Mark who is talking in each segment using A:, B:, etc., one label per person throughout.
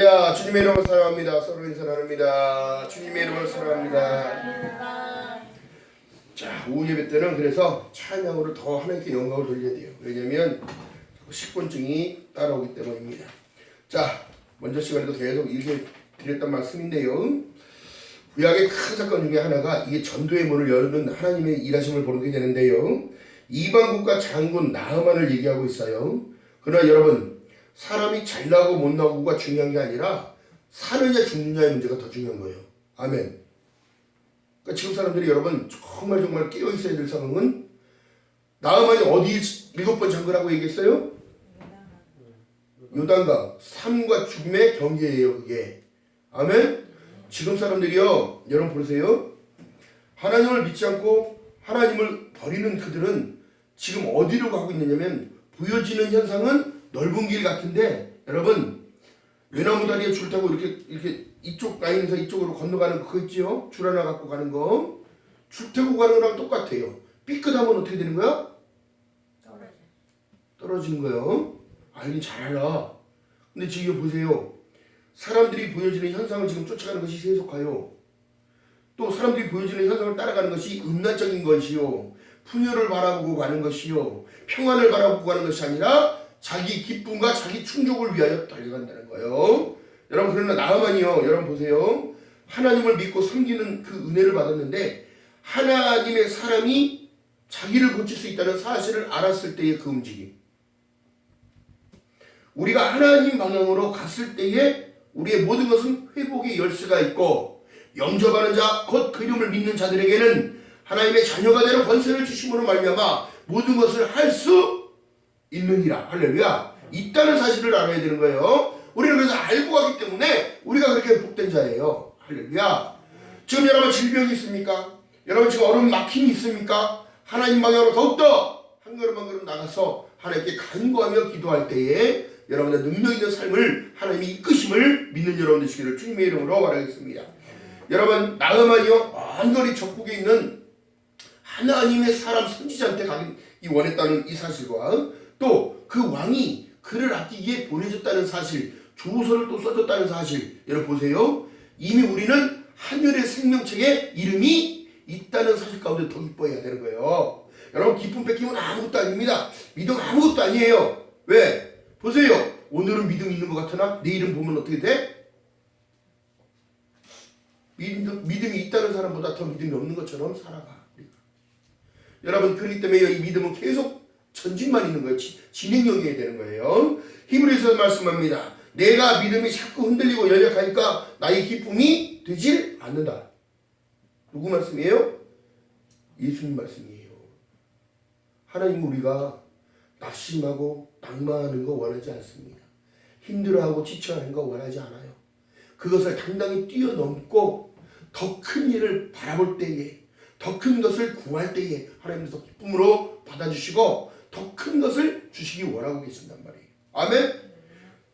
A: 야, 주님의 이름으로 사랑합니다. 서로 인사 나눕니다. 주님의 이름으로 사랑합니다. 자, 오후 예배 때는 그래서 찬양으로 더 하나님께 영광을 돌려야 돼요. 왜냐하면 식곤증이 따라오기 때문입니다. 자, 먼저 시간에도 계속 이렇게 드렸던 말씀인데요. 구약의 큰 사건 중에 하나가 이게 전도의 문을 여는 하나님의 일하심을 보게 되는데요. 이방국가 장군 나흐만을 얘기하고 있어요. 그러나 여러분, 사람이 잘나고 못나고가 중요한 게 아니라 사느냐 죽느냐의 문제가 더 중요한 거예요. 아멘. 그러니까 지금 사람들이 여러분 정말 깨어 있어야 될 상황은, 나흐만이 어디 7번 장군하고 얘기했어요? 요단강. 삶과 죽음의 경계예요, 그게. 아멘. 지금 사람들이요, 여러분 보세요. 하나님을 믿지 않고 하나님을 버리는 그들은 지금 어디로 가고 있느냐면, 보여지는 현상은 넓은 길 같은데, 여러분 외나무 다리에 줄 타고 이렇게 이쪽 라인에서 이쪽으로 건너가는 그거 있지요? 줄 하나 갖고 가는 거, 줄 타고 가는 거랑 똑같아요. 삐끗하면 어떻게 되는 거야? 떨어지는 거예요. 알긴 잘 알아. 근데 지금 보세요. 사람들이 보여지는 현상을 지금 쫓아가는 것이 세속화요. 또 사람들이 보여지는 현상을 따라가는 것이 음란적인 것이요, 풍요를 바라보고 가는 것이요, 평안을 바라보고 가는 것이 아니라 자기 기쁨과 자기 충족을 위하여 달려간다는 거예요. 여러분, 그러나 나흐만이요, 여러분 보세요. 하나님을 믿고 섬기는 그 은혜를 받았는데, 하나님의 사람이 자기를 고칠 수 있다는 사실을 알았을 때의 그 움직임. 우리가 하나님 방향으로 갔을 때에 우리의 모든 것은 회복의 열쇠가 있고, 영접하는 자 곧 그 이름을 믿는 자들에게는 하나님의 자녀가 되는 권세를 주심으로 말미암아 모든 것을 할 수 있느니라. 할렐루야. 있다는 사실을 알아야 되는 거예요. 우리는 그래서 알고 가기 때문에 우리가 그렇게 복된 자예요. 할렐루야. 지금 여러분 질병이 있습니까? 여러분 지금 얼음 막힘이 있습니까? 하나님 방향으로 더욱더 한 걸음 한 걸음 나가서 하나님께 간구하며 기도할 때에 여러분의 능력 있는 삶을 하나님이 이끄심을 믿는 여러분 되시기를 주님의 이름으로 바라겠습니다. 여러분, 나흐만이요, 먼 적국에 있는 하나님의 사람 선지자한테 가기 원했다는 이 사실과, 또 그 왕이 그를 아끼기에 보내줬다는 사실, 조서를 또 써줬다는 사실, 여러분 보세요. 이미 우리는 하늘의 생명책에 이름이 있다는 사실 가운데 더 기뻐해야 되는 거예요. 여러분, 기쁨 뺏기면 아무것도 아닙니다. 믿음 아무것도 아니에요. 왜? 보세요. 오늘은 믿음 있는 것 같으나 내일은 보면 어떻게 돼? 믿음이 있다는 사람보다 더 믿음이 없는 것처럼 살아가. 여러분, 그렇기 때문에 이 믿음은 계속 전진만 있는 거예요. 진행형이어야 되는 거예요. 히브리서에서 말씀합니다. 내가 믿음이 자꾸 흔들리고 연약하니까 나의 기쁨이 되질 않는다. 누구 말씀이에요? 예수님 말씀이에요. 하나님은 우리가 낙심하고 낙마하는 거 원하지 않습니다. 힘들어하고 지쳐하는 거 원하지 않아요. 그것을 당당히 뛰어넘고 더 큰 일을 바라볼 때에, 더 큰 것을 구할 때에 하나님께서 기쁨으로 받아주시고 더 큰 것을 주시기 원하고 계신단 말이에요. 아멘?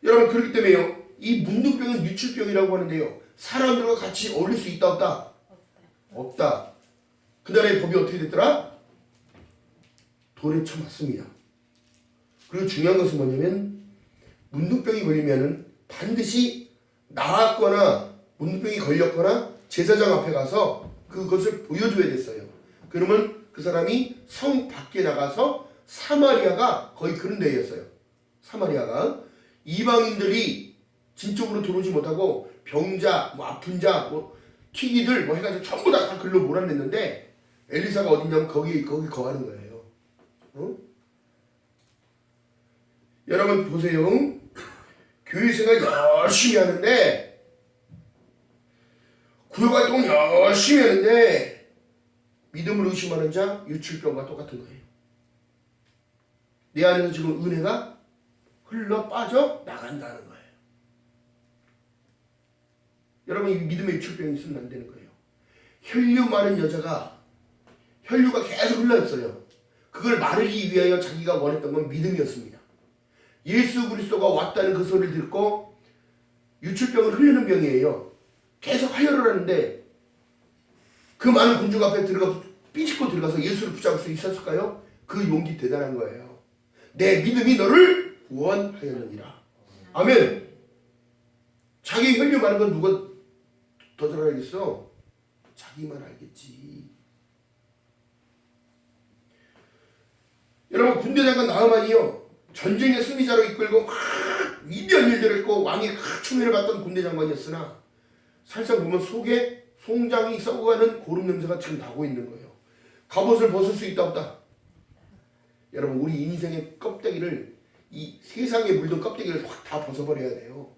A: 여러분, 그렇기 때문에요, 이 문둥병은 유출병이라고 하는데요, 사람들과 같이 어울릴 수 있다 없다? 없다. 그날의 법이 어떻게 됐더라? 돌에 쳐맞습니다. 그리고 중요한 것은 뭐냐면, 문둥병이 걸리면은 반드시 나았거나 문둥병이 걸렸거나 제사장 앞에 가서 그것을 보여줘야 됐어요. 그러면 그 사람이 성 밖에 나가서, 사마리아가 거의 그런 데였어요. 사마리아가 이방인들이 진쪽으로 들어오지 못하고 병자, 아픈 자, 튀기들 해가지고 전부 다 글로 몰아냈는데, 엘리사가 어디냐면 거기 거하는 거예요. 어? 여러분 보세요. 교회 생활 열심히 하는데, 구역 활동 열심히 하는데 믿음을 의심하는 자 유출병과 똑같은 거예요. 내 안에서 지금 은혜가 흘러 빠져 나간다는 거예요. 여러분, 이 믿음의 유출병이 있으면 안 되는 거예요. 혈류 많은 여자가 혈류가 계속 흘러있어요. 그걸 마르기 위하여 자기가 원했던 건 믿음이었습니다. 예수 그리스도가 왔다는 그 소리를 듣고, 유출병은 흘리는 병이에요. 계속 하혈을 하는데 그 많은 군중 앞에 삐집고 들어가서 예수를 붙잡을 수 있었을까요? 그 용기 대단한 거예요. 내 믿음이 너를 구원하였느니라. 아멘. 자기 혈류 많은 건 누가 더 잘 알겠어? 자기만 알겠지. 여러분 군대 장관 나흐만이요 전쟁의 승리자로 이끌고 위대한 일들을 했고 왕의 총애를 받던 군대 장관이었으나 살짝 보면 속에 송장이 썩어가는 고름 냄새가 지금 나고 있는 거예요. 갑옷을 벗을 수 있다 없다? 여러분 우리 인생의 껍데기를 이 세상에 물든 껍데기를 확 다 벗어버려야 돼요.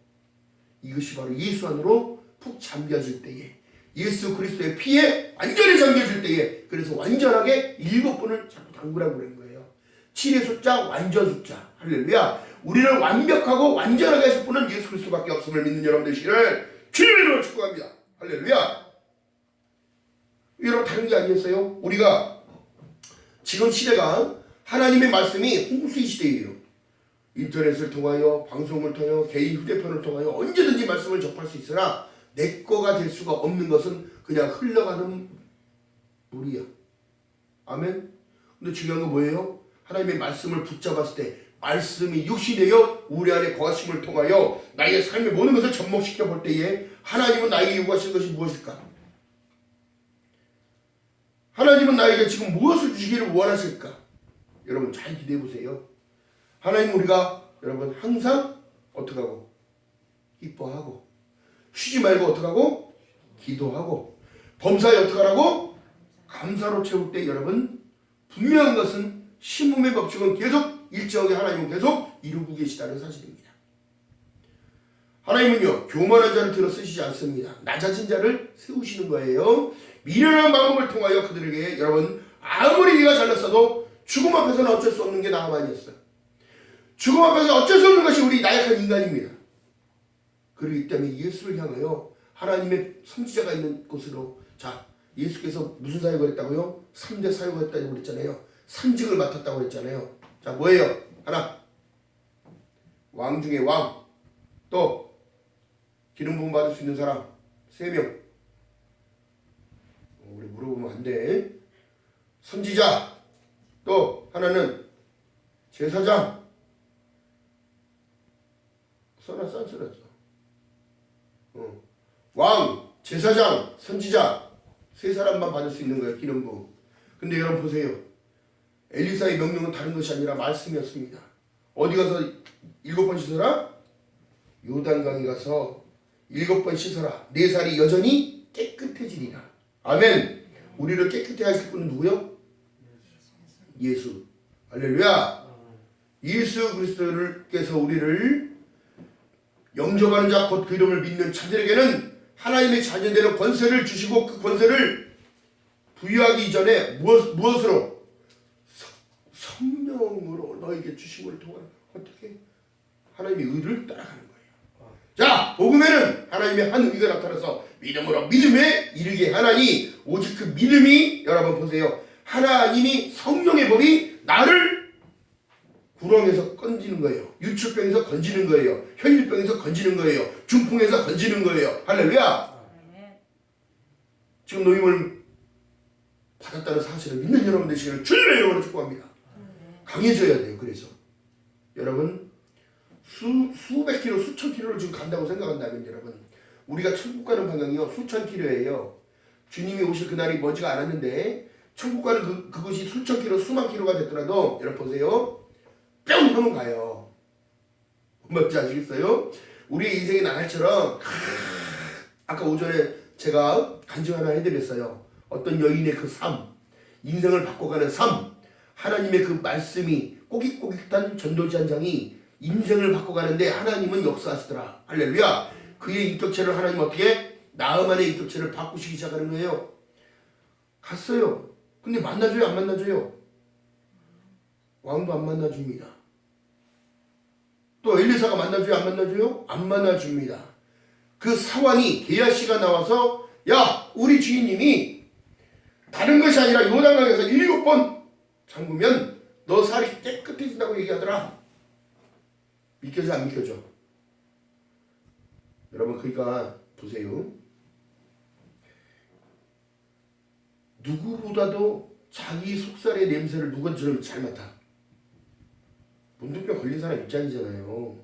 A: 이것이 바로 예수 안으로 푹 잠겨질 때에 예수 그리스도의 피에 완전히 잠겨질 때에 그래서 완전하게 7번을 자꾸 담그라고 그런 거예요. 7의 숫자 완전 숫자. 할렐루야. 우리를 완벽하고 완전하게 하실 분은 예수 그리스도밖에 없음을 믿는 여러분 되시기를 주님의 이름으로 축복합니다. 할렐루야. 여러분 다른 게 아니었어요. 우리가 지금 시대가 하나님의 말씀이 홍수의 시대예요. 인터넷을 통하여 방송을 통하여 개인 휴대폰을 통하여 언제든지 말씀을 접할 수 있으나 내 거가 될 수가 없는 것은 그냥 흘러가는 물이야. 아멘. 근데 중요한 건 뭐예요? 하나님의 말씀을 붙잡았을 때 말씀이 육신되어 우리 안에 거하심을 통하여 나의 삶의 모든 것을 접목시켜 볼 때에 하나님은 나에게 요구하신 것이 무엇일까? 하나님은 나에게 지금 무엇을 주시기를 원하실까? 여러분 잘 기대해 보세요. 하나님 우리가 여러분 항상 어떻게 하고 기뻐하고 쉬지 말고 어떻게 하고 기도하고 범사에 어떻게 하라고 감사로 채울 때 여러분 분명한 것은 신분의 법칙은 계속 일정하게 하나님은 계속 이루고 계시다는 사실입니다. 하나님은요 교만한 자를 들어 쓰시지 않습니다. 낮아진 자를 세우시는 거예요. 미련한 방법을 통하여 그들에게 여러분 아무리 네가 잘났어도 죽음 앞에서는 어쩔 수 없는 게 나만이었어요. 죽음 앞에서 어쩔 수 없는 것이 우리 나약한 인간입니다. 그렇기 때문에 예수를 향하여 하나님의 선지자가 있는 곳으로 자 예수께서 무슨 사역을 했다고요? 3대 사역을 했다고 그랬잖아요. 산직을 맡았다고 했잖아요. 자 뭐예요? 하나 왕 중에 왕 또 기름 부음 받을 수 있는 사람 3명 우리 물어보면 안 돼. 선지자 또 하나는 제사장 써나 싼쓸했어. 왕, 제사장, 선지자 3사람만 받을 수 있는 거예요. 기름 부음. 근데 여러분 보세요. 엘리사의 명령은 다른 것이 아니라 말씀이었습니다. 어디 가서 7번 씻어라? 요단강에 가서 7번 씻어라. 내 살이 여전히 깨끗해지리라. 아멘. 우리를 깨끗해 하실 분은 누구요? 예수. 할렐루야. 예수 그리스도께서 우리를 영접하는 자 곧 그 이름을 믿는 자들에게는 하나님의 자녀되는 권세를 주시고 그 권세를 부여하기 이전에 무엇으로? 성령으로 너에게 주신 것을 통하여 어떻게? 하나님의 의를 따라가는 거예요. 자, 복음에는 하나님의 한 의가 나타나서 믿음으로 믿음에 이르게 하나니 오직 그 믿음이 여러분 보세요. 하나님이 성령의 법이 나를 구렁에서 건지는 거예요. 유출병에서 건지는 거예요. 혈류병에서 건지는 거예요. 중풍에서 건지는 거예요. 할렐루야. 지금 노임을 받았다는 사실을 믿는 여러분 되시기를 주님의 이름으로 축복합니다. 강해져야 돼요. 그래서 여러분 수백 킬로 수천 킬로를 지금 간다고 생각한다면 여러분 우리가 천국 가는 방향이요 수천 킬로예요. 주님이 오실 그날이 머지가 않았는데 천국 가는 그곳이 수천 킬로 수만 킬로가 됐더라도 여러분 보세요. 뿅 하면 가요. 뭔지 아시겠어요? 우리의 인생의 나날처럼 아까 오전에 제가 간증 하나 해드렸어요. 어떤 여인의 그 삶, 인생을 바꿔가는 삶, 하나님의 그 말씀이 꼬깃꼬깃한 전도지 한 장이 인생을 바꿔가는데 하나님은 역사하시더라. 할렐루야. 그의 인격체를 하나님 어떻게? 나흐만의 인격체를 바꾸시기 시작하는 거예요. 갔어요. 근데 만나줘요? 안 만나줘요? 왕도 안 만나줍니다. 또 엘리사가 만나줘요? 안 만나줘요? 안 만나줍니다. 그 사환이 게하시가 나와서 야 우리 주인님이 다른 것이 아니라 요단강에서 7번 잠그면 너 살이 깨끗해진다고 얘기하더라. 믿겨져 안 믿겨져? 여러분 그러니까 보세요. 누구보다도 자기 속살의 냄새를 누가 들으면 잘 맡아. 문둥병 걸린 사람 입장이잖아요.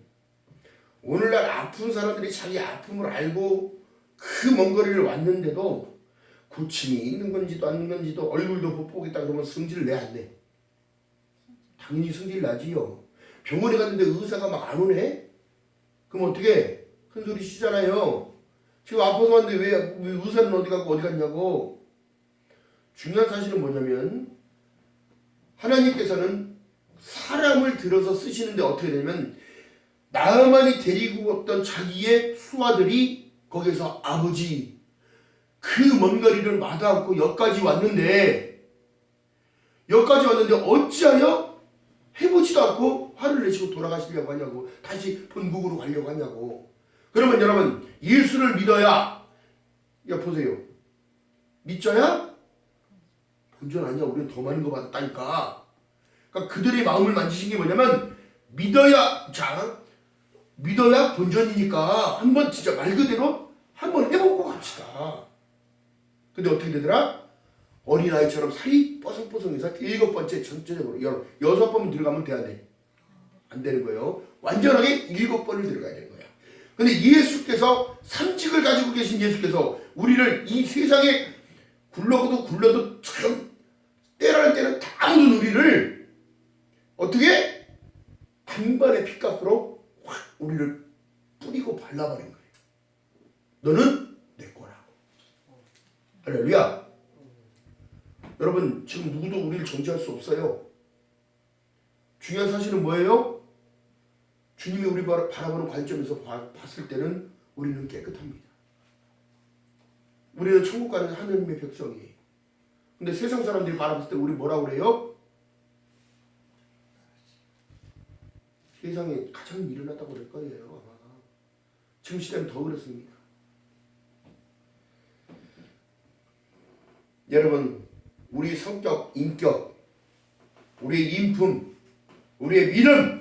A: 오늘날 아픈 사람들이 자기 아픔을 알고 그 먼 거리를 왔는데도 고침이 있는 건지도 안 있는 건지도 얼굴도 못 보겠다 그러면 성질 내 안 내? 당연히 성질 나지요. 병원에 갔는데 의사가 막 안 오네? 그럼 어떻게? 큰 소리 치잖아요. 지금 아파서 왔는데 왜 의사는 어디 갔고 어디 갔냐고. 중요한 사실은 뭐냐면 하나님께서는 사람을 들어서 쓰시는데 어떻게 되냐면 나아만이 데리고 왔던 자기의 수하들이 거기서 아버지 그 먼 거리를 마다않고 여기까지 왔는데 어찌하여 해보지도 않고 화를 내시고 돌아가시려고 하냐고. 다시 본국으로 가려고 하냐고. 그러면 여러분 예수를 믿어야 보세요. 믿져야 본전 아니야. 우리는 더 많은 거 받았다니까. 그러니까 그들의 마음을 만지신 게 뭐냐면 믿어야 본전이니까 한번 진짜 말 그대로 한번 해보고 갑시다. 근데 어떻게 되더라? 어린아이처럼 살이 뽀송뽀송해서 7번째 전체적으로 6번은 들어가면 돼야 돼. 안 되는 거예요. 완전하게 7번을 들어가야 되는 거예요. 근데 예수께서 삼직을 가지고 계신 예수께서 우리를 이 세상에 굴러도 참 때라는 때는 다 묻은 우리를 어떻게 단번에 핏값으로 확 우리를 뿌리고 발라버린 거예요. 너는 내 거라고. 할렐루야. 여러분 지금 누구도 우리를 정죄할 수 없어요. 중요한 사실은 뭐예요? 주님이 우리 바라보는 관점에서 봤을 때는 우리는 깨끗합니다. 우리는 천국 가는 하나님의 백성이에요. 근데 세상 사람들이 바라봤을 때 우리 뭐라고 그래요? 세상에 가장 미련하다고 그럴 거예요. 아마. 지금 시대는 더 그렇습니다. 여러분 우리 성격, 인격, 우리의 인품, 우리의 믿음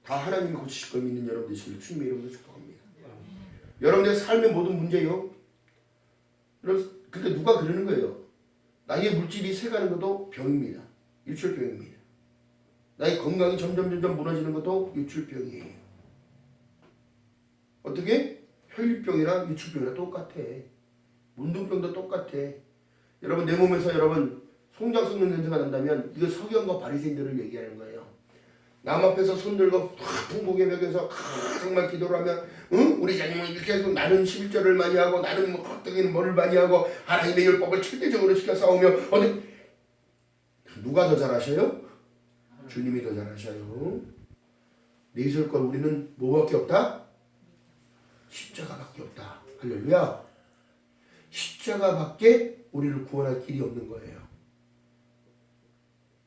A: 다 하나님이 고치실 걸 믿는 여러분 되시길 주님의 이름으로 축복합니다. 여러분의 삶의 모든 문제요. 그러니까 누가 그러는 거예요. 나의 물질이 새가는 것도 병입니다. 유출병입니다. 나의 건강이 점점 무너지는 것도 유출병이에요. 어떻게? 혈류병이랑 유출병이랑 똑같아. 문둥병도 똑같아. 여러분 내 몸에서 여러분 송장 썩는 냄새가 난다면 이거 서기관과 바리새인들을 얘기하는 거예요. 남 앞에서 손 들고 풍복의 벽에서 정말 기도를 하면 우리 자님은 이렇게 해서 나는 11절을 많이 하고 나는 헛되기는 뭐를 많이 하고 하나님의 율법을 절대적으로 지켜 싸우며 누가 더 잘하셔요? 주님이 더 잘하셔요. 내세울 건 우리는 뭐밖에 없다? 십자가밖에 없다. 할렐루야. 십자가밖에 우리를 구원할 길이 없는 거예요.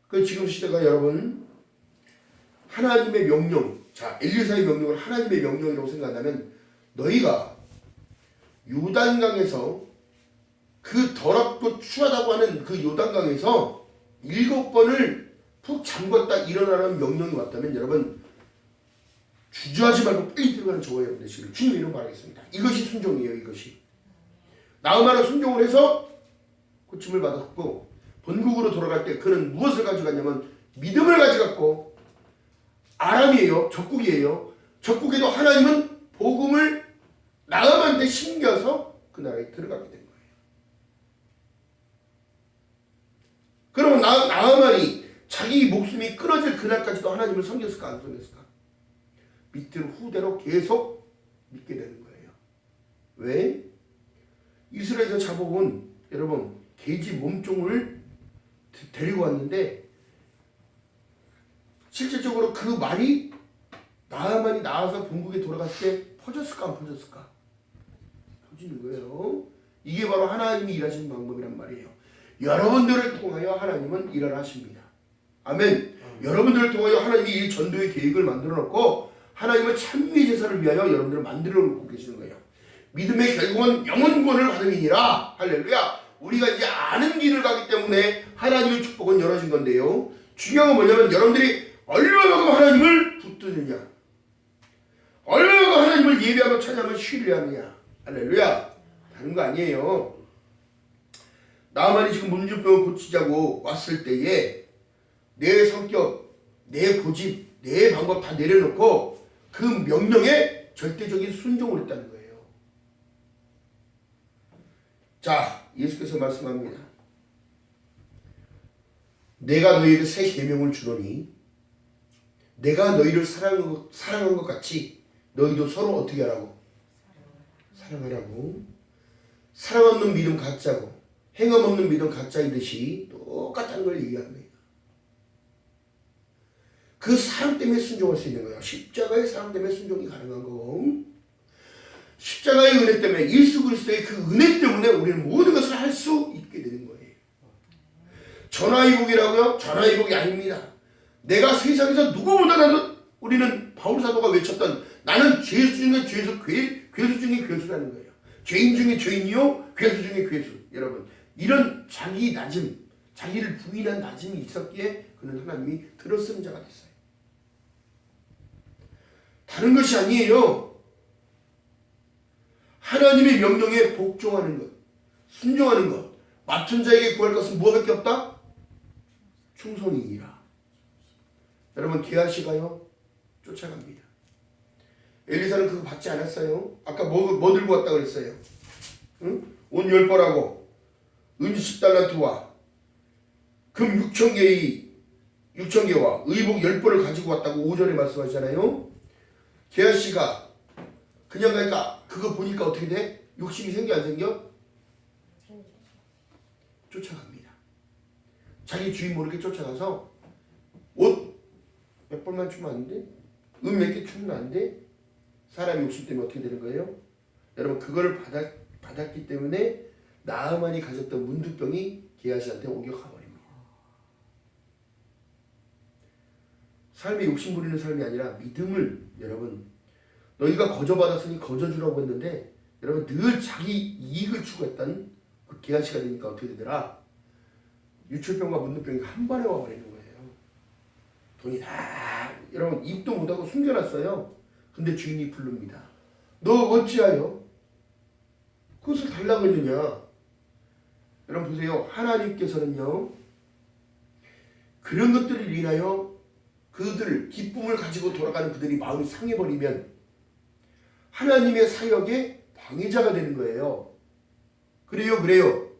A: 그 지금 시대가 여러분 하나님의 명령, 자 엘리사의 명령을 하나님의 명령이라고 생각한다면 너희가 요단강에서 그 더럽고 추하다고 하는 그 요단강에서 7번을 푹 잠궜다 일어나라는 명령이 왔다면 여러분 주저하지 말고 빨리 들어가는 저와 여러분 되시길 주님 이름 바라겠습니다. 이것이 순종이에요. 이것이 나아만은 순종을 해서 고침을 받았고 본국으로 돌아갈 때 그는 무엇을 가져갔냐면 믿음을 가져갔고 아람이에요. 적국이에요. 적국에도 하나님은 복음을 나아만한테 심겨서 그 나라에 들어가게 된 거예요. 그러면 나아만이 자기 목숨이 끊어질 그날까지도 하나님을 섬겼을까 안 섬겼을까? 밑으로 후대로 계속 믿게 되는 거예요. 왜? 이스라엘에서 잡아온 여러분 돼지 몸종을 데리고 왔는데 실질적으로 그 말이 나아만이 나와서 본국에 돌아갔을 때 퍼졌을까 안 퍼졌을까? 퍼지는 거예요. 이게 바로 하나님이 일하시는 방법이란 말이에요. 여러분들을 통하여 하나님은 일을 하십니다. 아멘. 여러분들을 통하여 하나님이 이 전도의 계획을 만들어 놓고 하나님은 찬미 제사를 위하여 여러분들을 만들어 놓고 계시는 거예요. 믿음의 결국은 영원권을 받음이니라. 할렐루야. 우리가 이제 아는 길을 가기 때문에 하나님의 축복은 열어진 건데요. 중요한 건 뭐냐면 여러분들이 얼마만큼 하나님을 붙드느냐, 얼마만큼 하나님을 예배하고 찬양하며 신뢰하느냐. 할렐루야. 다른 거 아니에요. 나만이 지금 문제병을 고치자고 왔을 때에 내 성격, 내 고집, 내 방법 다 내려놓고 그 명령에 절대적인 순종을 했다는 거예요. 자, 예수께서 말씀합니다. 내가 너희에게 새 계명을 주노니 내가 너희를 사랑한 것 같이 너희도 서로 어떻게 하라고? 사랑하라고. 사랑 없는 믿음 가짜고 행함 없는 믿음 가짜이듯이 똑같다는 걸 얘기합니다. 그 사랑 때문에 순종할 수 있는 거예요. 십자가의 사랑 때문에 순종이 가능한 거고, 십자가의 은혜 때문에, 예수 그리스도의 그 은혜 때문에 우리는 모든 것을 할 수 있게 되는 거예요. 전화위복이라고요? 전화위복이 아닙니다. 내가 세상에서 누구보다 나도, 우리는 바울 사도가 외쳤던 나는 죄수 중에 죄수, 괴수 중에 괴수라는 거예요. 죄인 중에 죄인이요, 괴수 중에 괴수. 여러분, 이런 자기 낮음, 자기를 부인한 낮음이 있었기에 그는 하나님이 들어쓰는 자가 됐어요. 다른 것이 아니에요. 하나님의 명령에 복종하는 것, 순종하는 것. 맡은 자에게 구할 것은 무엇밖에 없다? 충성이니라. 여러분, 게하시가요 쫓아갑니다. 엘리사는 그거 받지 않았어요. 아까 뭐 들고 왔다 그랬어요? 응? 온 10벌하고 은 10달란트와 금 6,000개와 의복 10벌을 가지고 왔다고 5절에 말씀하시잖아요. 게하시가 그냥 가니까 그거 보니까 어떻게 돼? 욕심이 생겨 안 생겨? 쫓아갑니다. 자기 주인 모르게 쫓아가서 옷 몇 벌만 주면 안 돼? 은 몇 개 주면 안 돼? 사람이 욕심 때문에 어떻게 되는 거예요? 여러분, 그거를 받았기 때문에 나아만이 가졌던 문두병이 게하시한테 옮겨가버립니다. 삶에 욕심 부리는 삶이 아니라 믿음을, 여러분, 너희가 거저받았으니 거저주라고 했는데, 여러분, 늘 자기 이익을 추구했던 그 게하시가 되니까 어떻게 되더라? 유출병과 문두병이 한 번에 와버리는 거예요. 돈이 다, 여러분, 입도 못하고 숨겨놨어요. 근데 주인이 부릅니다. 너 어찌하여 그것을 달라고 했느냐? 여러분 보세요. 하나님께서는요, 그런 것들을 인하여 그들 기쁨을 가지고 돌아가는 그들이 마음이 상해버리면 하나님의 사역에 방해자가 되는 거예요. 그래요.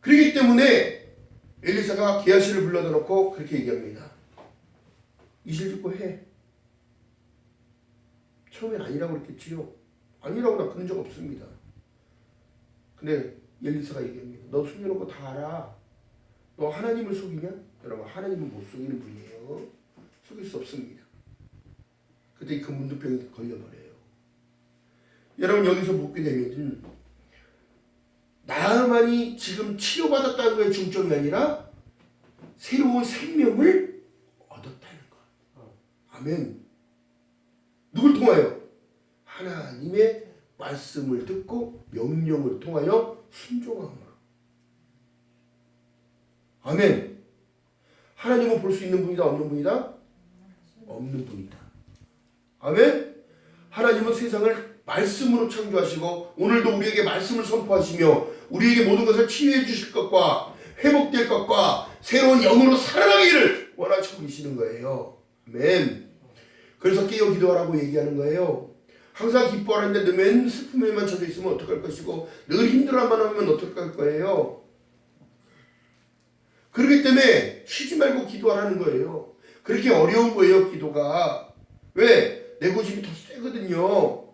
A: 그렇기 때문에 엘리사가 게하시를 불러다 놓고 그렇게 얘기합니다. 이실 짓고 해. 처음엔 아니라고 그랬겠지요. 아니라고 나 그런 적 없습니다. 근데 엘리사가 얘기합니다. 너 숨겨놓은 거 다 알아. 너 하나님을 속이냐? 여러분, 하나님은 못 속이는 분이에요. 속일 수 없습니다. 그때 그 문두병이 걸려버려요. 여러분, 여기서 묻게 되면 나만이 지금 치료받았다는 거에 중점이 아니라 새로운 생명을 얻었다는 것. 아멘. 누굴 통하여? 하나님의 말씀을 듣고 명령을 통하여 순종함으로. 아멘. 하나님은 볼 수 있는 분이다, 없는 분이다? 없는 분이다. 아멘. 하나님은 세상을 말씀으로 창조하시고 오늘도 우리에게 말씀을 선포하시며 우리에게 모든 것을 치유해 주실 것과 회복될 것과 새로운 영으로 살아가기를 원하시고 계시는 거예요. 아멘. 그래서 깨어 기도하라고 얘기하는 거예요. 항상 기뻐하는데 맨 슬픔에만 젖어 있으면 어떡할 것이고 늘 힘들어만 하면 어떡할 거예요. 그렇기 때문에 쉬지 말고 기도하라는 거예요. 그렇게 어려운 거예요, 기도가. 왜? 내 고집이 더 세거든요.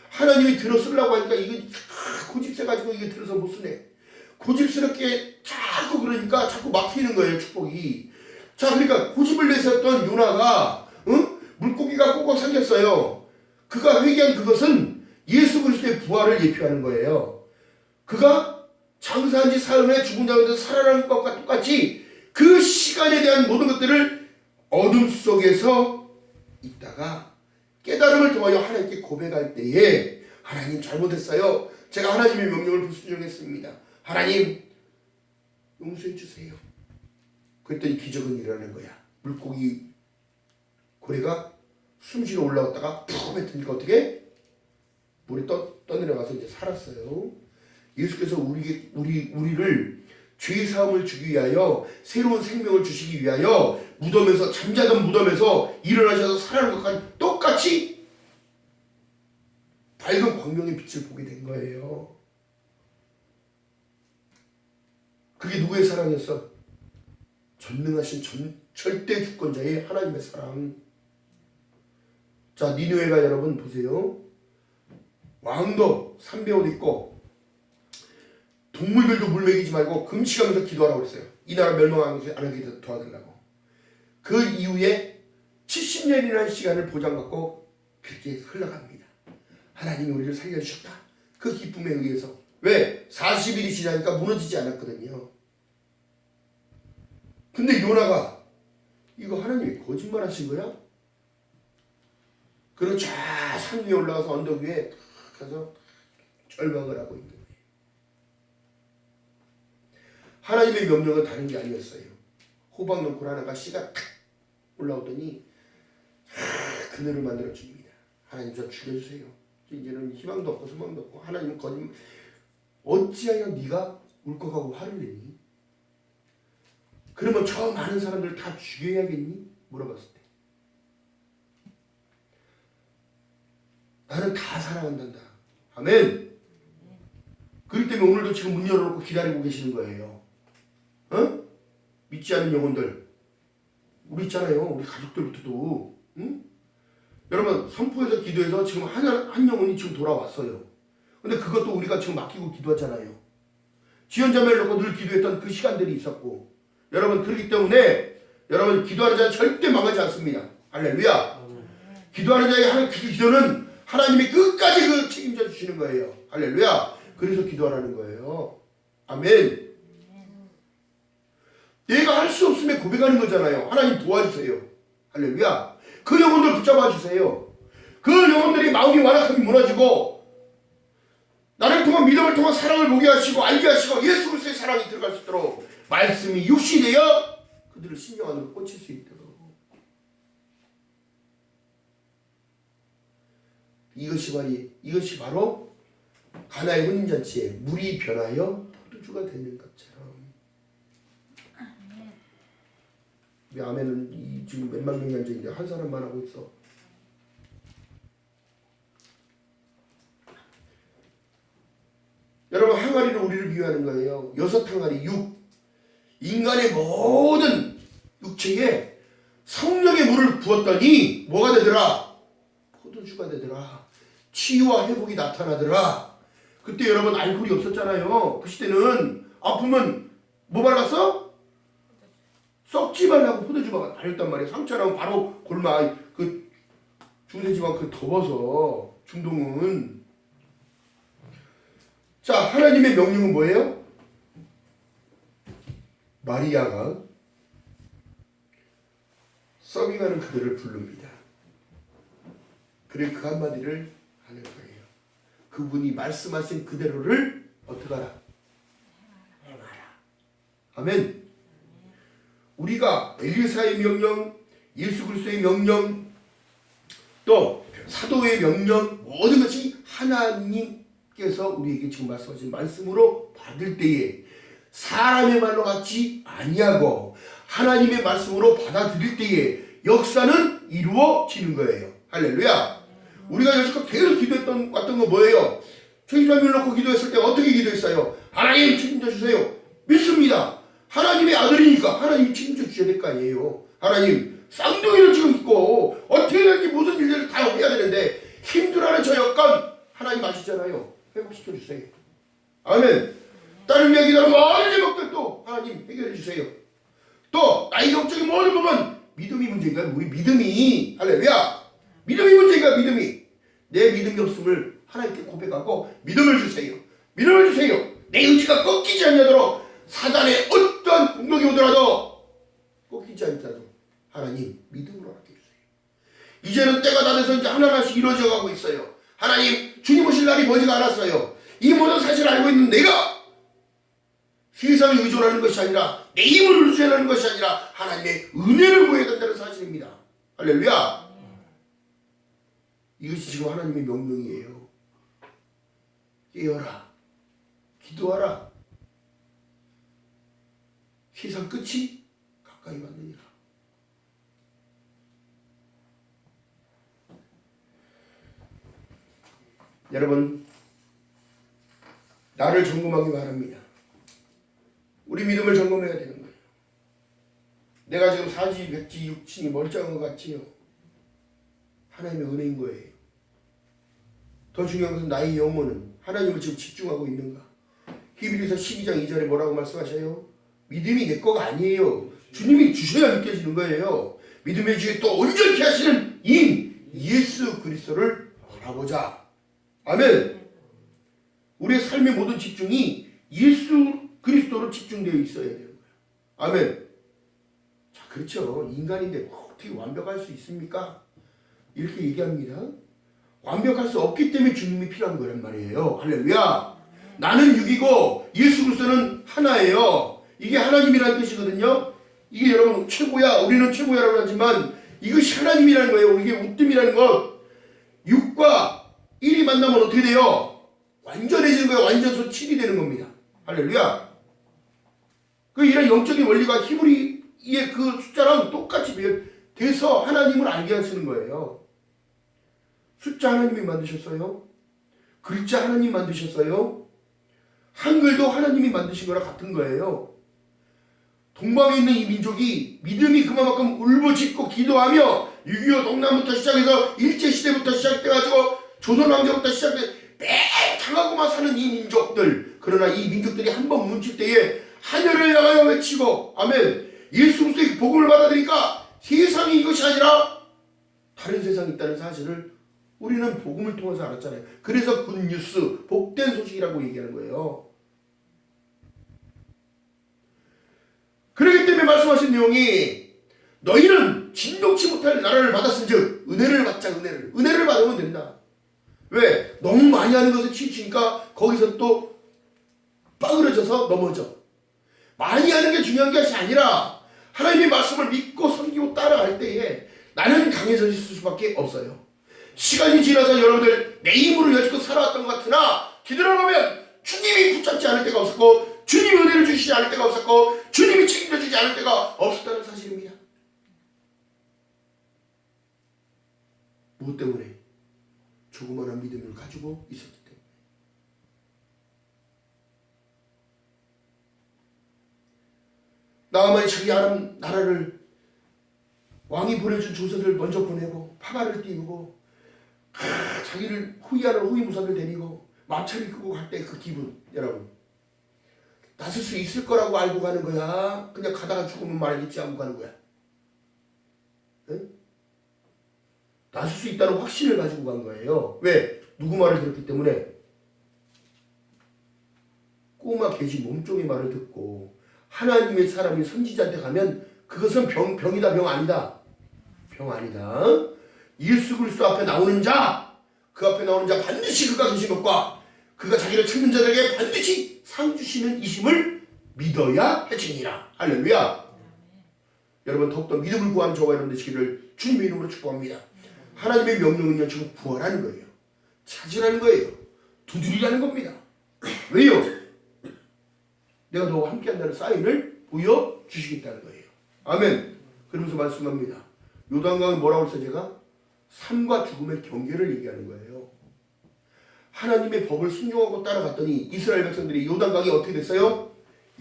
A: 하나님이 들어쓰려고 하니까 이게 고집세가지고 이게 들어서 못 쓰네. 고집스럽게 자꾸 그러니까 자꾸 막히는 거예요, 축복이. 자, 그러니까 고집을 내세웠던 요나가 물고기가 꼭꼭 삼켰어요. 그가 회개한 그것은 예수 그리스도의 부활을 예표하는 거예요. 그가 장사한 지 사흘에 죽은 자가운데서 살아나는 것과 똑같이 그 시간에 대한 모든 것들을 어둠 속에서 있다가 깨달음을 통하여 하나님께 고백할 때에 하나님 잘못했어요. 제가 하나님의 명령을 불순종했습니다. 하나님 용서해 주세요. 그랬더니 기적은 일어나는 거야. 물고기 고래가 숨쉬러 올라왔다가 푹 뱉으니까 어떻게? 물에 떠내려가서 이제 살았어요. 예수께서 우리를 죄 사함을 주기 위하여 새로운 생명을 주시기 위하여 무덤에서 잠자던 무덤에서 일어나셔서 살아난 것까지 똑같이 밝은 광명의 빛을 보게 된 거예요. 그게 누구의 사랑이었어? 전능하신 절대 주권자의 하나님의 사랑. 자, 니느웨가 여러분 보세요. 왕도 삼배옷 입고 동물들도 물 먹이지 말고 금식하면서 기도하라고 그랬어요. 이 나라 멸망 안 하게 도와달라고. 그 이후에 70년이라는 시간을 보장받고 그렇게 흘러갑니다. 하나님이 우리를 살려주셨다. 그 기쁨에 의해서. 왜? 40일이 지나니까 무너지지 않았거든요. 근데 요나가 이거 하나님이 거짓말 하신 거야? 그리고 쫙 산 위에 올라가서 언덕 위에 가서 절망을 하고 있는 거예요. 하나님의 명령은 다른 게 아니었어요. 호박농쿨 하나가 씨가 탁 올라오더니 그늘을 만들어 줍니다. 하나님 저 죽여주세요. 이제는 희망도 없고 소망도 없고 하나님은 거짓말. 어찌하여 네가 울컥하고 화를 내니? 그러면 저 많은 사람들을 다 죽여야겠니? 물어봤을 때 나는 다 사랑한단다. 아멘. 그렇기 때문에 오늘도 지금 문 열어놓고 기다리고 계시는 거예요. 어? 믿지 않는 영혼들 우리 있잖아요. 우리 가족들부터도 응? 여러분 선포해서 기도해서 지금 한 영혼이 지금 돌아왔어요. 근데 그것도 우리가 지금 맡기고 기도하잖아요. 지연자매를 놓고 늘 기도했던 그 시간들이 있었고 여러분 그렇기 때문에 여러분 기도하는 자는 절대 망하지 않습니다. 할렐루야. 기도하는 자의 하는 그 기도는 하나님이 끝까지 그 책임져 주시는 거예요. 할렐루야. 그래서 기도하라는 거예요. 아멘. 내가 할 수 없으면 고백하는 거잖아요. 하나님 도와주세요. 할렐루야. 그 영혼들 붙잡아 주세요. 그 영혼들이 마음이 완악하게 무너지고 나를 통한 믿음을 통한 사랑을 보게 하시고 알게 하시고 예수 그리스도의 사랑이 들어갈 수 있도록 말씀이 육신되어 그들을 심령 안으로 꽂힐 수 있도록. 이것이 바로 가나의 혼인잔치에 물이 변하여 포도주가 되는 것처럼. 우리 아멘은 지금 몇만 명이 앉아있는데 한 사람만 하고 있어. 여러분 항아리는 우리를 비유하는 거예요. 6항아리 6. 인간의 모든 육체에 성령의 물을 부었더니 뭐가 되더라? 포도주가 되더라. 치유와 회복이 나타나더라. 그때 여러분 알코올이 없었잖아요. 그 시대는 아프면 뭐 발랐어? 썩지 말라고 포도주가 발렸단 말이에요. 상처나면 바로 골마 그 중세지방 그 덮어서 중동은. 자, 하나님의 명령은 뭐예요? 마리아가 서빙하는 그들을 부릅니다. 그래 그 한마디를 하는 거예요. 그분이 말씀하신 그대로를 어떻게 하라? 행하라. 아멘. 우리가 엘리사의 명령, 예수 그리스도의 명령, 또 사도의 명령 모든 것이 하나님께서 우리에게 지금 말씀하신 말씀으로 받을 때에 사람의 말로 같지 아니하고 하나님의 말씀으로 받아들일 때에 역사는 이루어지는 거예요. 할렐루야. 우리가 여지껏 계속 기도했던 왔던 거 뭐예요? 죄인을 놓고 기도했을 때 어떻게 기도했어요? 하나님 책임져 주세요. 믿습니다. 하나님의 아들이니까 하나님이 책임져 주셔야 될 거 아니에요. 하나님 쌍둥이를 지금 있고 어떻게 될지 무슨 일들을 다 해야 되는데 힘들어하는 저 여건 하나님 아시잖아요. 회복시켜 주세요. 아멘. 딸을 위해 기도하는 모든 제목들도 하나님 해결해 주세요. 또 나의 영적인 모든 부분 믿음이 문제가 우리 믿음이 할렐루야. 믿음이 문제가 믿음이 내 믿음이 없음을 하나님께 고백하고 믿음을 주세요. 믿음을 주세요. 내 의지가 꺾이지 않도록 사단의 어떠한 공격이 오더라도 꺾이지 않도록 하나님 믿음으로 맡겨주세요. 이제는 때가 다 돼서 이제 하나하나씩 이루어져 가고 있어요. 하나님 주님 오실 날이 머지가 않았어요. 이 모든 사실을 알고 있는 내가 세상에 의존하는 것이 아니라 내 힘을 의존하는 것이 아니라 하나님의 은혜를 구해야 된다는 사실입니다. 할렐루야. 이것이 지금 하나님의 명령이에요. 깨어라. 기도하라. 세상 끝이 가까이 왔느니라. 여러분, 나를 점검하기 바랍니다. 우리 믿음을 점검해야 되는 거예요. 내가 지금 사지, 백지, 육신이 멀쩡한 것 같지요? 하나님의 은혜인 거예요. 더 중요한 것은 나의 영혼은 하나님을 지금 집중하고 있는가? 히브리서 12장 2절에 뭐라고 말씀하셔요? 믿음이 내 거가 아니에요. 주님이 주셔야 느껴지는 거예요. 믿음의 주에 또 온전히 하시는 인 예수 그리스도를 바라보자. 아멘. 우리의 삶의 모든 집중이 예수 그리스도로 집중되어 있어야 되는 거예요. 아멘. 자, 그렇죠. 인간인데 어떻게 완벽할 수 있습니까? 이렇게 얘기합니다. 완벽할 수 없기 때문에 주님이 필요한 거란 말이에요. 할렐루야. 나는 육이고 예수 그리스도는 하나예요. 이게 하나님이라는 뜻이거든요. 이게 여러분 최고야, 우리는 최고야라고 하지만 이것이 하나님이라는 거예요. 이게 우뜸이라는 것. 6과 1이 만나면 어떻게 돼요? 완전해지는 거예요. 완전소 7이 되는 겁니다. 할렐루야. 그 이런 영적인 원리가 히브리의 그 숫자랑 똑같이 돼서 하나님을 알게 하시는 거예요. 숫자 하나님이 만드셨어요. 글자 하나님 만드셨어요. 한글도 하나님이 만드신 거랑 같은 거예요. 동방에 있는 이 민족이 믿음이 그만큼 울부짖고 기도하며 6.25 동남부터 시작해서 일제시대부터 시작돼가지고 조선왕조부터 시작돼 매 당하고만 사는 이 민족들, 그러나 이 민족들이 한번 뭉칠 때에 하늘을 향하여 외치고 아멘, 예수 그리스도의 복음을 받아들이니까 세상이 이것이 아니라 다른 세상이 있다는 사실을 우리는 복음을 통해서 알았잖아요. 그래서 굿뉴스, 복된 소식이라고 얘기하는 거예요. 그렇기 때문에 말씀하신 내용이 너희는 진동치 못할 나라를 받았은즉 은혜를 받자. 은혜를 받으면 된다. 왜? 너무 많이 하는 것에 치우치니까 거기서 또 빠그러져서 넘어져. 많이 하는 게 중요한 것이 아니라 하나님의 말씀을 믿고 섬기고 따라갈 때에 나는 강해질 수밖에 없어요. 시간이 지나서 여러분들 내 힘으로 여지껏 살아왔던 것 같으나 뒤돌아보면 주님이 붙잡지 않을 때가 없었고 주님이 은혜를 주시지 않을 때가 없었고 주님이 책임져 주지 않을 때가 없었다는 사실입니다. 무엇 때문에? 조그마한 믿음을 가지고 있었기 때문에. 나아만이 자기 나라를 왕이 보내준 조선을 먼저 보내고 파가를 띄우고 자기를 후위하는 후위무사를 데리고 마차를 끌고 갈 때 그 기분, 여러분 나설 수 있을 거라고 알고 가는 거야? 그냥 가다가 죽으면 말겠지 하고 가는 거야? 응? 나설 수 있다는 확신을 가지고 간 거예요. 왜? 누구 말을 들었기 때문에? 꼬마 계시 몸종의 말을 듣고 하나님의 사람이 선지자한테 가면 그것은 병이다, 병 아니다. 병 아니다. 예수 그리스도 앞에 나오는 자, 그 앞에 나오는 자 반드시 그가 계신 것과 그가 자기를 찾는 자들에게 반드시 상 주시는 이심을 믿어야 해지니라. 할렐루야. 여러분 더욱더 믿음을 구하는 저와 여러분 되시기를 주님의 이름으로 축복합니다. 하나님의 명령은요 지금 구하라는 거예요. 찾으라는 거예요. 두드리라는 겁니다. 왜요? 내가 너와 함께 한다는 사인을 보여주시겠다는 거예요. 아멘. 그러면서 말씀합니다. 요단강은 뭐라고 했어요? 제가 삶과 죽음의 경계를 얘기하는 거예요. 하나님의 법을 순종하고 따라갔더니 이스라엘 백성들이 요단강이 어떻게 됐어요?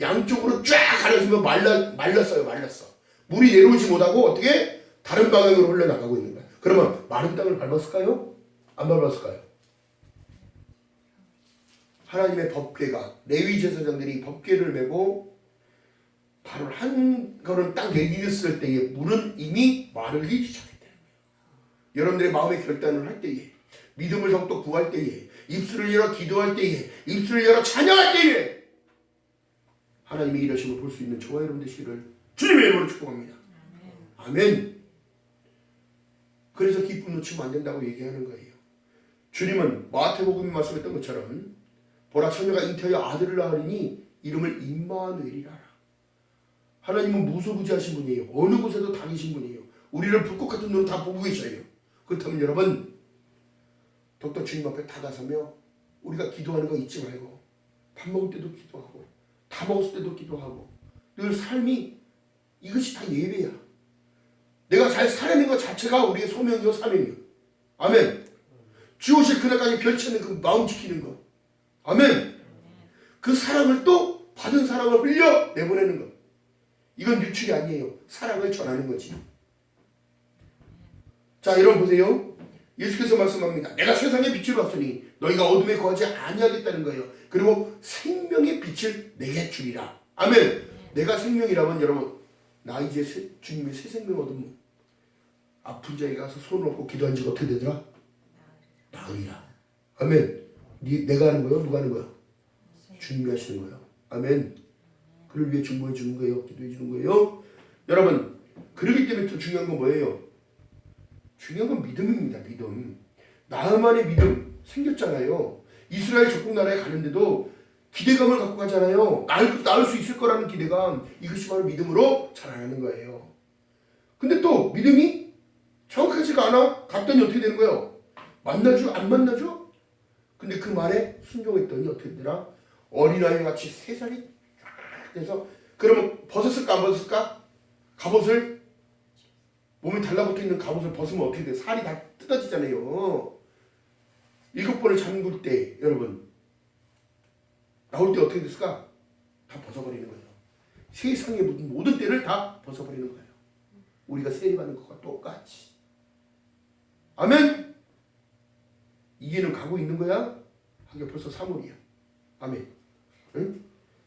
A: 양쪽으로 쫙 갈라지면 말랐어요. 말랐어. 물이 내려오지 못하고 어떻게 다른 방향으로 흘러나가고 있는 거야. 그러면 마른 땅을 밟았을까요? 안 밟았을까요? 하나님의 법궤가 레위 제사장들이 법궤를 메고 발을 한 걸음 딱 내디뎠을 때에 물은 이미 마르기 시작했다는 거예요. 여러분들의 마음의 결단을 할 때에, 믿음을 더욱더 구할 때에, 입술을 열어 기도할 때에, 입술을 열어 찬양할 때에 하나님의 일하심을 볼 수 있는 저와 여러분 되시기를 주님의 이름으로 축복합니다. 아멘. 그래서 기쁨 놓치면 안 된다고 얘기하는 거예요. 주님은 마태복음에 말씀했던 것처럼 보라 처녀가 잉태하여 아들을 낳으리니 이름을 임마누엘이라 하라. 하나님은 무소부지하신 분이에요. 어느 곳에도 다 계신 분이에요. 우리를 불꽃 같은 눈으로 다 보고 계셔요. 그렇다면 여러분 더욱더 주님 앞에 다가서며 우리가 기도하는 거 잊지 말고 밥 먹을 때도 기도하고 다 먹었을 때도 기도하고 늘 삶이 이것이 다 예배야. 내가 잘 살아내는 것 자체가 우리의 소명이요 사명이요. 아멘. 주 오실 그날까지 별치는 그 마음 지키는 것. 아멘. 그 사랑을 또 받은 사랑을 흘려 내보내는 것. 이건 유출이 아니에요. 사랑을 전하는 거지. 자, 여러분 보세요. 예수께서 말씀합니다. 내가 세상의 빛을 왔으니 너희가 어둠에 거하지 아니하겠다는 거예요. 그리고 생명의 빛을 내게 주리라. 아멘. 내가 생명이라면 여러분, 나 이제 주님의 새 생명 얻으면 아픈 자에게 가서 손을 얹고 기도한 지가 어떻게 되더라? 나으리라. 아멘. 내가 하는 거예요? 누가 하는 거예요? 주님이 하시는 거예요. 아멘. 그를 위해 중보해 주는 거예요. 기도해 주는 거예요. 여러분, 그러기 때문에 더 중요한 건 뭐예요? 중요한 건 믿음입니다. 믿음. 나만의 믿음 생겼잖아요. 이스라엘 적국 나라에 가는데도 기대감을 갖고 가잖아요. 나을 수 있을 거라는 기대감. 이것이 바로 믿음으로 자라나는 거예요. 근데 또 믿음이 정확하지가 않아. 갔더니 어떻게 되는 거예요? 만나줘? 안 만나줘? 근데 그 말에 순종했더니 어떻게 되더라? 어린아이 같이 3살이 쫙 돼서, 그러면 벗었을까 안 벗었을까? 갑옷을, 몸에 달라붙어 있는 갑옷을 벗으면 어떻게 돼? 살이 다 뜯어지잖아요. 7번을 잠글 때 여러분 나올 때 어떻게 됐을까? 다 벗어버리는 거예요. 세상의 모든 때를 다 벗어버리는 거예요. 우리가 세례받는 것과 똑같이. 아멘. 이해는 가고 있는 거야? 하게 벌써 3월이야. 아멘. 응?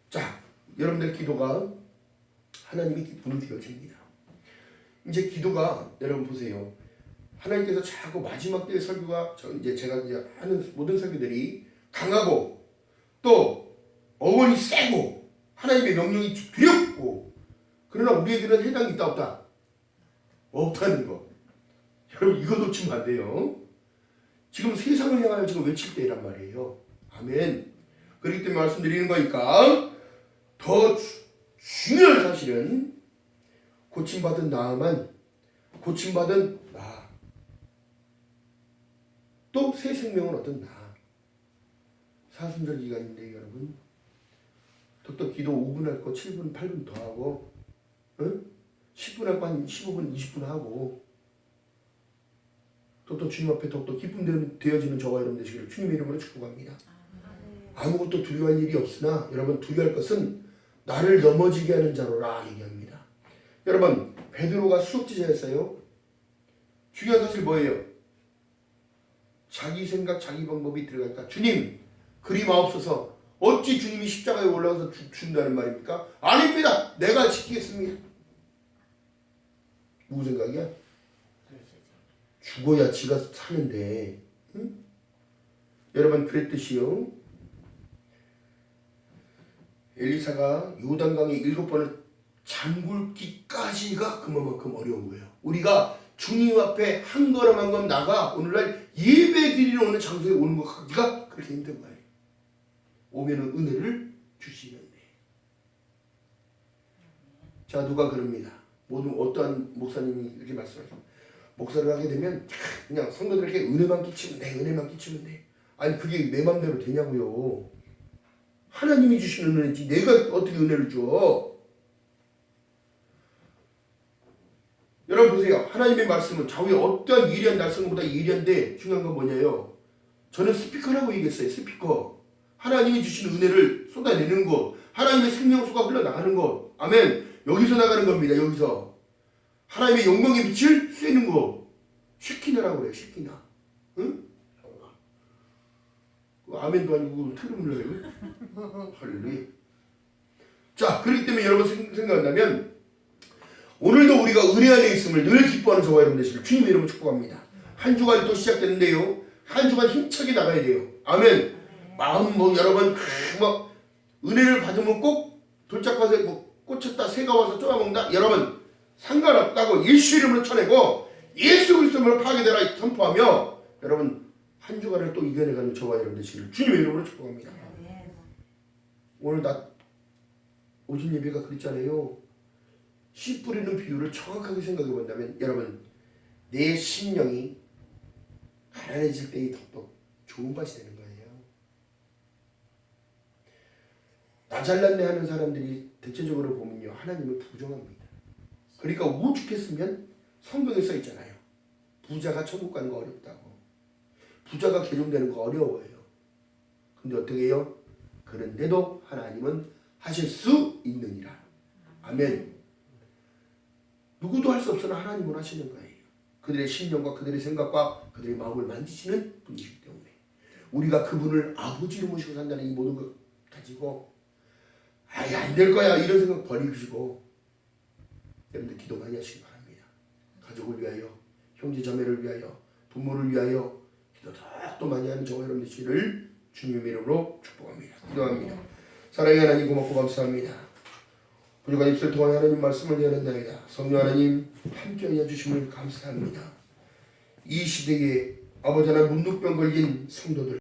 A: 자, 여러분들 기도가 하나님이 기쁨을 되어줍니다. 이제 기도가 여러분 보세요. 하나님께서 자꾸 마지막 때의 설교가 제가 이제 하는 모든 설교들이 강하고 또 어원이 세고 하나님의 명령이 두렵고, 그러나 우리에게는 해당이 있다 없다? 없다는 거. 여러분 이거 놓치면 안 돼요. 지금 세상을 향하여 지금 외칠 때란 말이에요. 아멘. 그렇기 때문에 말씀드리는 거니까 더 중요한 사실은 고침받은 나만, 고침받은 나, 또 새 생명은 어떤 나. 사순절기가 있는데 여러분, 또 기도 5분 할 거 7분 8분 더 하고, 응? 10분 할 거 한 15분 20분 하고, 또 주님 앞에 더욱더 기쁨 되어지는 저와 여러분 되시기를 주님의 이름으로 축복합니다. 아무것도 두려워할 일이 없으나 여러분 두려워할 것은 나를 넘어지게 하는 자로라 얘기합니다. 여러분 베드로가 수업지자였어요. 중요한 사실 뭐예요? 자기 생각 자기 방법이 들어갈까? 주님 그리 마옵소서. 어찌 주님이 십자가에 올라가서 죽는다는 말입니까? 아닙니다. 내가 지키겠습니다. 누구 생각이야? 죽어야 지가 사는데. 응? 여러분 그랬듯이요. 엘리사가 요단강에 7번을 잠글기까지가 그만큼 어려운 거예요. 우리가 주님 앞에 한 걸음 한 걸음 나가 오늘날 예배 드리러 오는 장소에 오는 것까지가 그렇게 힘든 거예요. 오면은 은혜를 주시는데. 자, 누가 그럽니다. 모든 어떠한 목사님이 이렇게 말씀하죠. 목사를 하게 되면 그냥 성도들에게 은혜만 끼치면 돼. 은혜만 끼치면 돼. 아니 그게 내 맘대로 되냐고요. 하나님이 주시는 은혜지 내가 어떻게 은혜를 줘. 여러분 보세요. 하나님의 말씀은 좌우에 어떠한 예리한 날성보다 예리한데 중요한 건 뭐냐요. 저는 스피커라고 얘기했어요. 스피커. 하나님이 주시는 은혜를 쏟아내는 것, 하나님의 생명수가 흘러나가는 것. 아멘. 여기서 나가는 겁니다. 여기서 하나님의 영광의 빛을 쐬는 것. 쉐키나라고 그래요. 쉐키나. 응? 아멘도 아니고 트름을 해요. 할렐루야. 자, 그렇기 때문에 여러분 생각한다면 오늘도 우리가 은혜 안에 있음을 늘 기뻐하는 저와 여러분 되시길 주님의 이름으로 축복합니다. 한 주간이 또 시작되는데요. 한 주간 힘차게 나가야 돼요. 아멘. 마음 여러분 은혜를 받으면 꼭 돌짝밭에 꽂혔다 새가 와서 쪼아먹는다. 여러분 상관없다고 예수 이름으로 쳐내고 예수 그리스도로 파괴되라 선포하며 여러분 한 주간을 또 이겨내가는 저와 여러분 되시기를 주님의 이름으로 축복합니다. 오늘 오전 예배가 그랬잖아요. 씨 뿌리는 비유를 정확하게 생각해 본다면 여러분 내 심령이 가난해질 때에 더욱더 좋은 밭이 되는 거예요. 나 잘났네 하는 사람들이 대체적으로 보면요 하나님을 부정합니다. 그러니까 오죽했으면 성경에 써 있잖아요. 부자가 천국 가는 거 어렵다고. 부자가 개종되는 거 어려워요. 근데 어떻게 해요? 그런데도 하나님은 하실 수 있느니라. 아멘. 누구도 할 수 없으나 하나님은 하시는 거예요. 그들의 심령과 그들의 생각과 그들의 마음을 만지시는 분이시기 때문에 우리가 그분을 아버지로 모시고 산다는 이 모든 것 가지고 아예 안 될 거야 이런 생각 버리시고 여러분들 기도 많이 하시기 바랍니다. 가족을 위하여, 형제 자매를 위하여, 부모를 위하여 기도 더 많이 하는 저와 여러분들 되시기를 주님의 이름으로 축복합니다. 기도합니다. 사랑의 하나님 고맙고 감사합니다. 부족한 입술 통하여 하나님 말씀을 전한다이다. 성령 하나님 함께하여 주심을 감사합니다. 이 시대에 아버지 하나님 문둥병 걸린 성도들